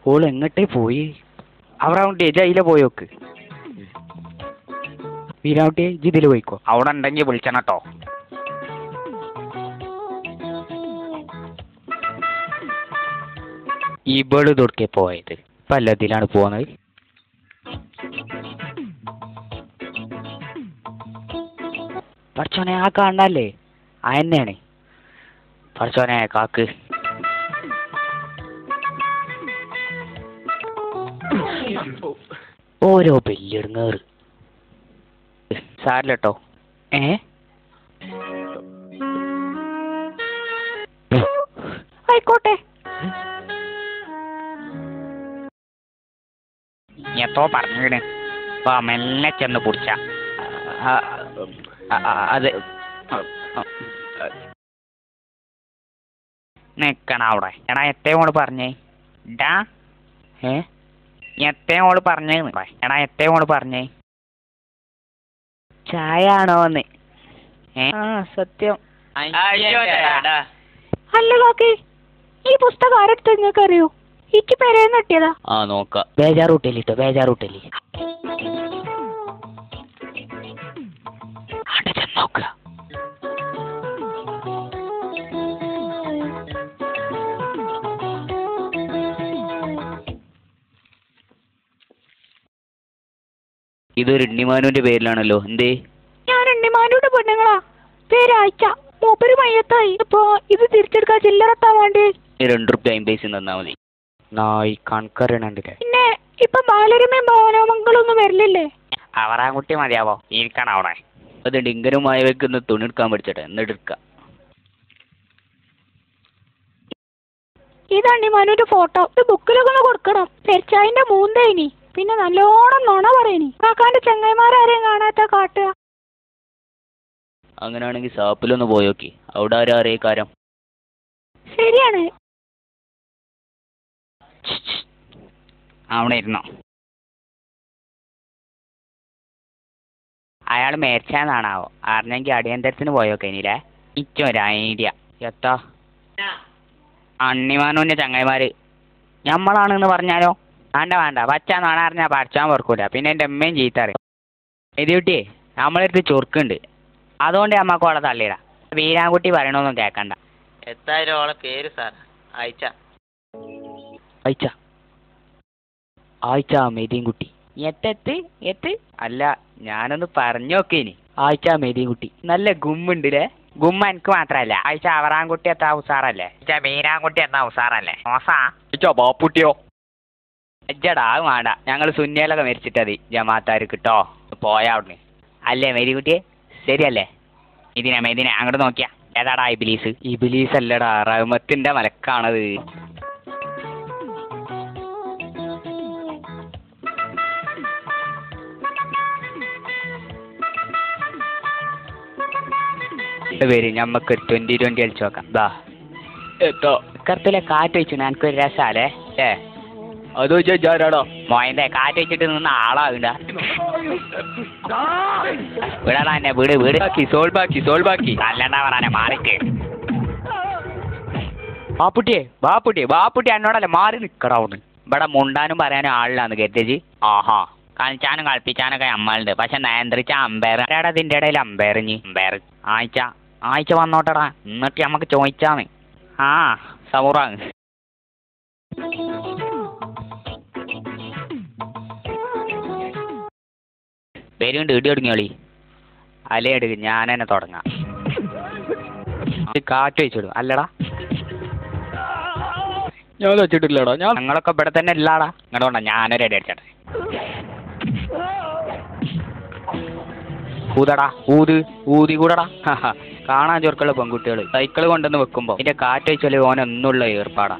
All എങ്ങട്ടേ പോയി? അവറാവുട്ടി അതിലെ പോയോക്ക്. വീരാവുട്ടി ഇതില് പോയിക്കോ. അവിടെ ഉണ്ടെങ്കിൽ വിളിച്ചണം കേട്ടോ. ഇവള് തൊടുക്കെ പോയത് ഇപ്പൊ എല്ലാത്തിലാണ് പോകുന്നത്. പഠിച്ചോനെ ആ കാണല്ലേ ആ തന്നെയാണ്. പഠിച്ചോനെ കാക്ക്. ഓരോ ബെല്ലിടുങ്ങേറ്. സാരില്ലട്ടോ. ആയിക്കോട്ടെ. എത്തോ പറഞ്ഞിന് മെല്ലെ ചെന്ന് പിടിച്ച അത് നിക്കണ അവിടെ. എടാ എത്തേ ഓള് പറഞ്ഞേ ഡാ? എത്തേ ഓള് പറഞ്ഞേ? എടാ എത്തേ ഓള് പറഞ്ഞേ? ചായ ആണോന്ന്? സത്യം. അല്ല കാക്കി, ഈ പുസ്തകം ആരെടുത്ത് നിങ്ങൾക്ക് അറിയോ? ഇക്ക് പെരേന്ന് കിട്ടിയതാ. നോക്ക. ബേജാറൂട്ടലിട്ടോ, ബേജാറൂട്ടലി. നോക്ക. ഇതൊരു ഉണ്ണിമാനുവിന്റെ പേരിലാണല്ലോ. എന്തേ? ഞാൻ ഉണ്ണിമാനുവിന്റെ പെണ്ണുങ്ങളാ. പേരാഴ്ച. മൂപ്പര് മയ്യത്തായി. ഇപ്പൊ ഇത് തിരിച്ചെടുക്കാൻ ചില്ലറത്താൻ വേണ്ടി ₹2.50 തന്നാ മതി. നായി കണക്കറിയണുണ്ട്. പിന്നെ ഇപ്പൊ ബാലരമയും ഭവനമംഗളൊന്നും വരില്ലല്ലേ? അവറാൻകുട്ടി മതിയാവോ? ഇരിക്കണം അവിടെ. അത് ഡിങ്കനുമായി വെക്കുന്ന തുണി എടുക്കാൻ പഠിച്ചട്ടെ, എന്നിട്ട് എടുക്കാം. ഇതാണ് മനുവിന്റെ ഫോട്ടോ. ഇത് ബുക്കിലൊക്കെ ഒന്ന് കൊടുക്കണം. പെരിച്ചായിന്റെ മൂന്തേനി. പിന്നെ നല്ലോണം നുണ പറയനി. കാക്കാന്റെ ചെങ്ങൈമാരാരെയും കാണാത്ത കാട്ടുക. അങ്ങനെയാണെങ്കിൽ സാപ്പിലൊന്ന് പോയോക്കി. അവിടെ ആരും അറിയിക്കാരം. ശരിയാണ്. അവിടെ ഇരുന്നോ. അയാൾ മേടിച്ചാന്നാണാവോ? അറിഞ്ഞെങ്കിൽ അടിയന്തരത്തിന് പോയോക്കെ ഇനിയില്ലേ? ഇച്ചൊരു ഐഡിയ. എത്താ അണ്ണിമാനോന്റെ ചങ്ങായിമാര് ഞമ്മളാണെന്ന് പറഞ്ഞാലോ? വേണ്ട വച്ചാന്നാണ് അറിഞ്ഞാൽ പഠിച്ചാൻ പൊറക്കൂല. പിന്നെ എൻ്റെ അമ്മയും ചീത്ത അറിയും. എതികുട്ടിയെ നമ്മളെടുത്ത് ചൊറുക്കുണ്ട്. അതുകൊണ്ട് അമ്മക്ക് ഓളെ തള്ളിയിടാം. വീരാൻകുട്ടി പറയണൊന്നും കേൾക്കണ്ട. എത്തായാലും ഓളെ പേര് സാർ ആയിച്ച. ആയിച്ച ആയിച്ച മെതിൻകുട്ടി. എത്ത് അല്ല, ഞാനൊന്ന് പറഞ്ഞു നോക്കേനി. ആയിച്ച മെതിൻകുട്ടി നല്ല ഗുമ്മുണ്ടല്ലേ? ഗുമ്മ എനിക്ക് മാത്രല്ല. ആയിച്ച അവറാൻകുട്ടി എത്താ ഉസാറല്ലേ? വീരാൻകുട്ടി എന്നാ ഉസാറല്ലേ? ബാപ്പുട്ടിയോ? എജ്ജടാ അത് വേണ്ട. ഞങ്ങൾ സുന്നിയിലൊക്കെ മരിച്ചിട്ടതി ജമാത്താര് കിട്ടോ. പോയാ അവിടുന്ന്. അല്ലേ മെതികുട്ടിയെ? ശരിയല്ലേ? മെതിനെ അങ്ങോട്ട് നോക്കിയാ ഏതാടാ ഇബിലീസ്? ഇബിലീസ് അല്ലടാ, റഹ്മത്തിന്റെ മലക്കാണത്. പേര് ഞമ്മക്കൊരു 2020 കളിച്ചു നോക്കാം. കറുത്തിലെ കാറ്റ് വെച്ചു എനിക്കൊരു രസാലേ. അത് വെച്ചാടാ മോയന്റെ കാറ്റ് വെച്ചിട്ട് നിന്ന് ആളാകണ്ട. വിടാടാ എന്നെ, വീട് സോൾ ബാക്കി അല്ലണ്ടാ പറയാനെ മാറിക്ക്. ബാപ്പുട്ടി എന്നോടല്ലേ മാറി നിക്കടാവുന്ന്. ഇവിടെ മുണ്ടാനും പറയാനും ആളില്ലാന്ന് കരുതേജി. ആഹാ, കളിച്ചാനും കളിപ്പിച്ചാനൊക്കെ നമ്മളുണ്ട്. പക്ഷെ നിയന്ത്രിച്ച അമ്പയർ ആരാടാ ഇതിന്റെ ഇടയിൽ? അമ്പയർ ആഴ്ച വന്നോട്ടടാ, എന്നിട്ട് നമ്മക്ക് ചോദിച്ചാന്ന്. സൗറാങ് പേരുണ്ട് ഇടി തുടങ്ങിയോളി. അലയെടുക്ക്, ഞാൻ തന്നെ തുടങ്ങാം. കാറ്റ് വെച്ചിടും അല്ലടാ? ഞാൻ വെച്ചിട്ടില്ലടാ. ഞങ്ങളൊക്കെ ഇവിടെ തന്നെ ഇല്ലാടാ. ഇങ്ങോട്ടാ ഞാനൊരു അടി അടിച്ചട്ടെ. ഊതടാ, ഊതി കൂടടാ. കാണാൻ ചൊർക്കുള്ള പെൺകുട്ടികൾ സൈക്കിൾ കൊണ്ടുവന്ന് വെക്കുമ്പോ ഇതിന്റെ കാറ്റ് വെച്ചാല് ഓനൊന്നുള്ള ഏർപ്പാടാ.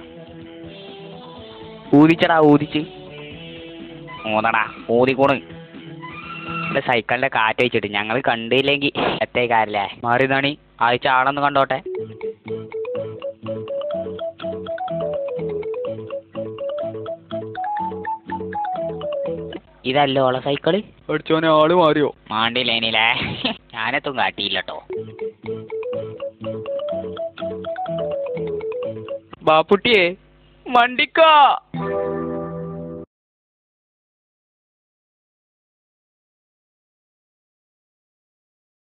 ഊതിച്ച് ഊതടാ, ഊതിക്കൂണ്. സൈക്കിളിന്റെ കാറ്റ് വെച്ചിട്ട് ഞങ്ങൾ കണ്ടില്ലെങ്കിൽ എത്തേക്കാരല്ലേ? മാറിയതാണി. ആഴ്ച ആളൊന്ന് കണ്ടോട്ടെ. ഇതല്ലോ ഓളെ സൈക്കിള്? പഠിച്ചോനെ ആള് മാറിയോ? മാണ്ടില്ലേനില്ലേ? ഞാനെത്തും കാട്ടിയില്ലട്ടോ. ബാപ്പുട്ടിയെ വണ്ടിക്കോ.